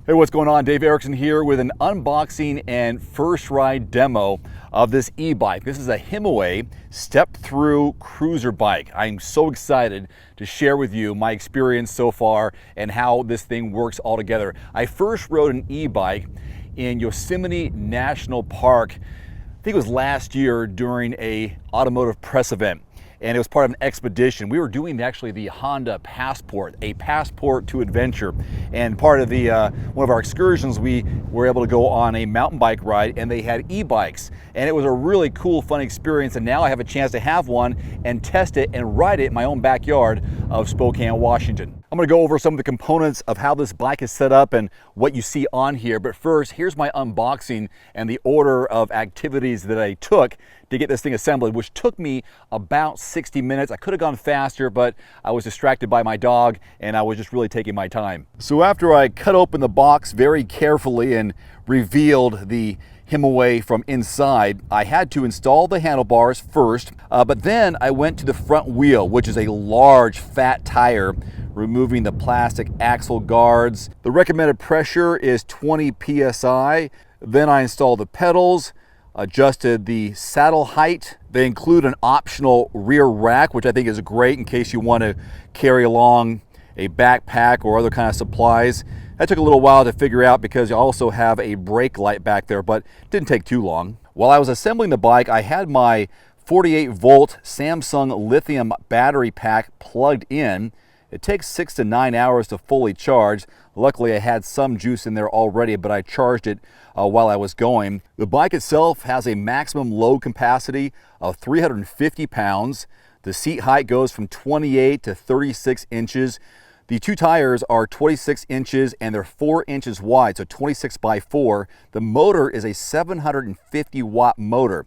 Hey, what's going on? Dave Erickson here with an unboxing and first ride demo of this e-bike. This is a Himiway step-through cruiser bike. I'm so excited to share with you my experience so far and how this thing works all together. I first rode an e-bike in Yosemite National Park, I think it was last year during a automotive press event. And it was part of an expedition. We were doing actually the Honda Passport, a passport to adventure. And part of the one of our excursions, we were able to go on a mountain bike ride, and they had e-bikes. And it was a really cool, fun experience. And now I have a chance to have one and test it and ride it in my own backyard of Spokane, Washington. I'm gonna go over some of the components of how this bike is set up and what you see on here. But first, here's my unboxing and the order of activities that I took to get this thing assembled, which took me about 60 minutes. I could have gone faster, but I was distracted by my dog and I was just really taking my time. So after I cut open the box very carefully and revealed the Himiway from inside, I had to install the handlebars first, but then I went to the front wheel, which is a large fat tire, removing the plastic axle guards. The recommended pressure is 20 psi. Then I installed the pedals, adjusted the saddle height. They include an optional rear rack, which I think is great in case you want to carry along a backpack or other kind of supplies. That took a little while to figure out because you also have a brake light back there, but it didn't take too long. While I was assembling the bike, I had my 48-volt Samsung lithium battery pack plugged in. It takes 6 to 9 hours to fully charge. Luckily, I had some juice in there already, but I charged it while I was going. The bike itself has a maximum load capacity of 350 pounds. The seat height goes from 28 to 36 inches. The two tires are 26 inches and they're 4 inches wide, so 26 by 4. The motor is a 750 watt motor.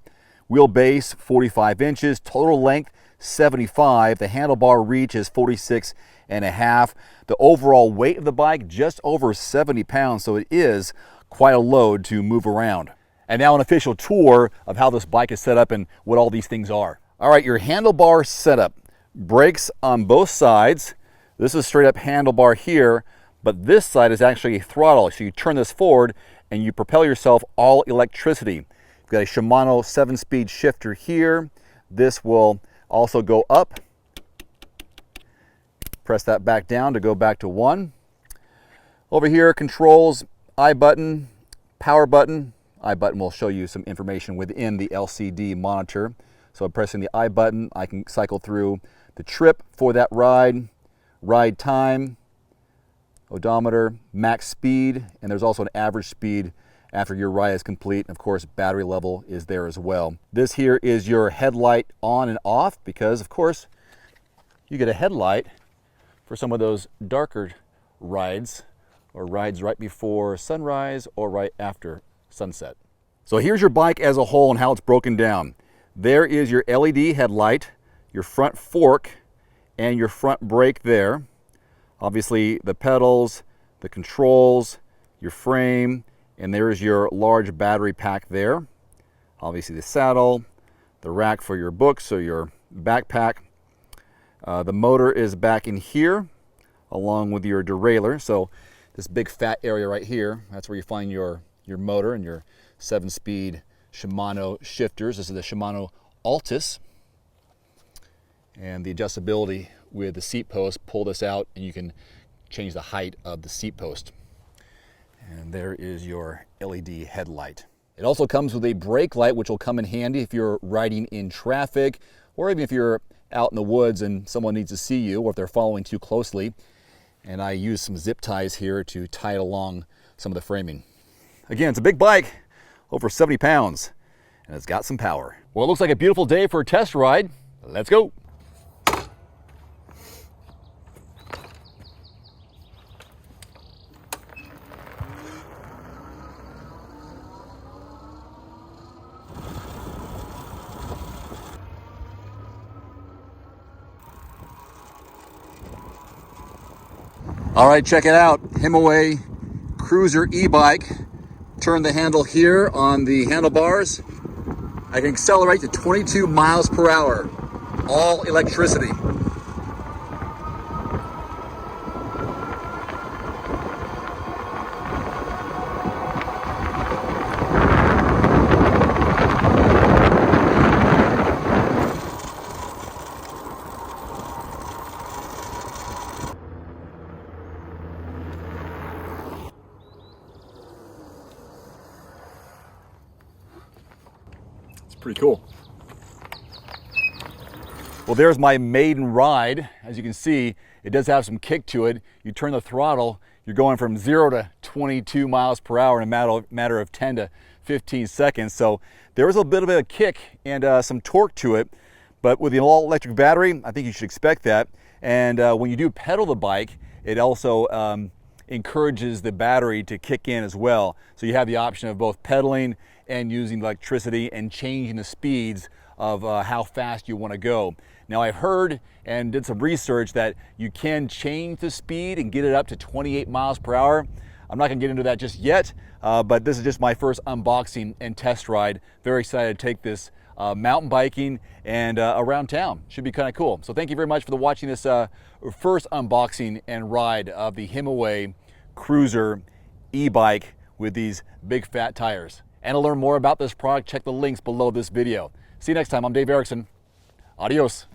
Wheelbase 45 inches, total length 75. The handlebar reach is 46 and a half. The overall weight of the bike just over 70 pounds, so it is quite a load to move around. And now an official tour of how this bike is set up and what all these things are. All right, your handlebar setup. Brakes on both sides. This is straight up handlebar here, but this side is actually a throttle. So you turn this forward and you propel yourself all electricity. You've got a Shimano 7-speed shifter here. This will also go up. Press that back down to go back to 1. Over here, controls, I button, power button. I button will show you some information within the LCD monitor. So I'm pressing the I button. I can cycle through the trip for that ride, ride time, odometer, max speed, and there's also an average speed after your ride is complete. And of course, battery level is there as well. This here is your headlight on and off because, of course, you get a headlight for some of those darker rides or rides right before sunrise or right after sunset. So here's your bike as a whole and how it's broken down. There is your LED headlight, your front fork, and your front brake there. Obviously the pedals, the controls, your frame, and there is your large battery pack there. Obviously the saddle, the rack for your books or your backpack. The motor is back in here along with your derailleur. So this big fat area right here, that's where you find your motor and your 7-speed Shimano shifters. This is the Shimano Altus. And the adjustability with the seat post, pull this out and you can change the height of the seat post. And there is your LED headlight. It also comes with a brake light, which will come in handy if you're riding in traffic, or even if you're out in the woods and someone needs to see you, or if they're following too closely. And I use some zip ties here to tie it along some of the framing. Again, it's a big bike, over 70 pounds, and it's got some power. Well, it looks like a beautiful day for a test ride. Let's go. All right, check it out. Himiway Cruiser e-bike. Turn the handle here on the handlebars. I can accelerate to 22 miles per hour. All electricity. Pretty cool. Well, there's my maiden ride. As you can see, it does have some kick to it. You turn the throttle, you're going from 0 to 22 miles per hour in a matter of 10 to 15 seconds. So there is a bit of a kick and some torque to it, but with the all-electric battery, I think you should expect that. And when you do pedal the bike, it also encourages the battery to kick in as well. So you have the option of both pedaling and using electricity and changing the speeds of how fast you want to go. Now, I've heard and did some research that you can change the speed and get it up to 28 miles per hour. I'm not going to get into that just yet, but this is just my first unboxing and test ride. Very excited to take this mountain biking and around town. Should be kind of cool. So thank you very much for watching this first unboxing and ride of the Himiway Cruiser e-bike with these big fat tires. And to learn more about this product, check the links below this video. See you next time. I'm Dave Erickson. Adios.